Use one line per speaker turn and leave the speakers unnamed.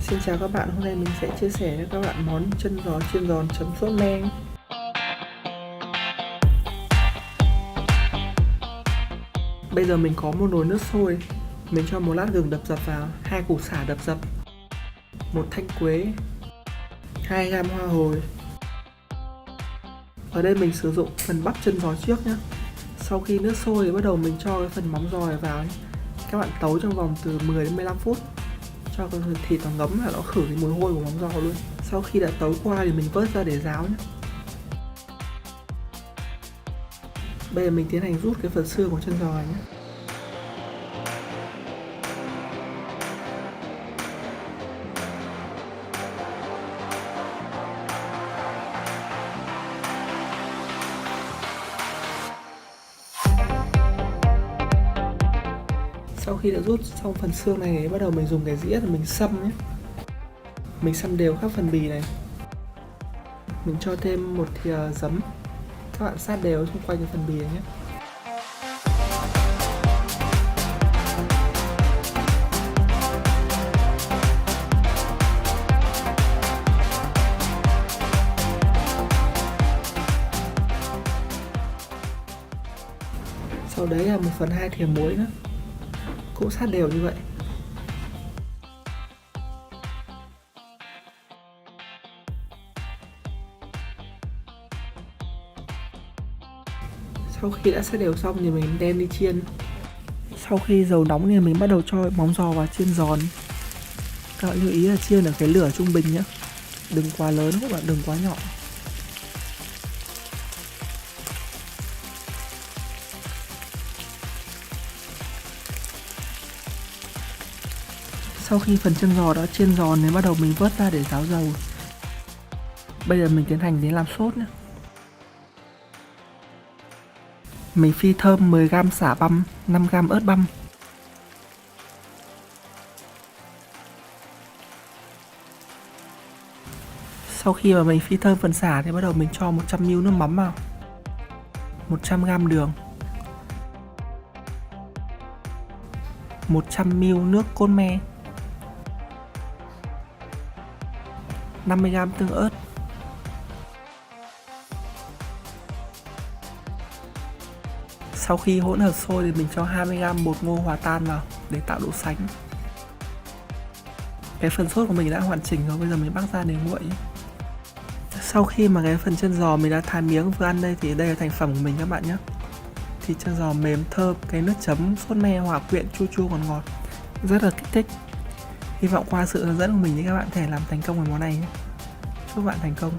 Xin chào các bạn, hôm nay mình sẽ chia sẻ với các bạn món chân giò chiên giòn chấm sốt me. Bây giờ mình có một nồi nước sôi, mình cho một lát gừng đập dập vào, 2 củ sả đập dập, một thanh quế, 2 gam hoa hồi. Ở đây mình sử dụng phần bắp chân giò trước nhé. Sau khi nước sôi thì bắt đầu mình cho cái phần móng giò này vào. Các bạn tấu trong vòng từ 10 đến 15 phút. Cho cái thịt nó ngấm và nó khử cái mùi hôi của móng giò luôn. Sau khi đã tấu qua thì mình vớt ra để ráo nhé. Bây giờ mình tiến hành rút cái phần xương của chân giò này nhé. Sau khi đã rút xong phần xương này thì bắt đầu mình dùng cái dĩa để mình xăm nhé. Mình xăm đều các phần bì này. Mình cho thêm một thìa giấm. Các bạn sát đều xung quanh cái phần bì này nhé. Sau đấy là 1/2 thìa muối nữa. Cũng sát đều như vậy. Sau khi đã sát đều xong thì mình đem đi chiên. Sau khi dầu nóng thì mình bắt đầu cho móng giò vào chiên giòn. Các bạn lưu ý là chiên ở cái lửa trung bình nhé. Đừng quá lớn cũng là đừng quá nhỏ. Sau khi phần chân giò đã chiên giòn thì bắt đầu mình vớt ra để ráo dầu. Bây giờ mình tiến hành đến làm sốt nhé. Mình phi thơm 10g sả băm, 5g ớt băm. Sau khi mà mình phi thơm phần sả thì bắt đầu mình cho 100ml nước mắm vào, 100g đường, 100ml nước cốt me, 50g tương ớt. Sau khi hỗn hợp sôi thì mình cho 20g bột ngô hòa tan vào để tạo độ sánh. Cái phần sốt của mình đã hoàn chỉnh rồi, bây giờ mình bắc ra để nguội. Sau khi mà cái phần chân giò mình đã thái miếng vừa ăn đây thì đây là thành phẩm của mình các bạn nhé. Thịt chân giò mềm thơm, cái nước chấm sốt me hòa quyện chua chua ngọt ngọt, rất là kích thích. Hy vọng qua sự hướng dẫn của mình thì các bạn có thể làm thành công cái món này nhé. Chúc bạn thành công.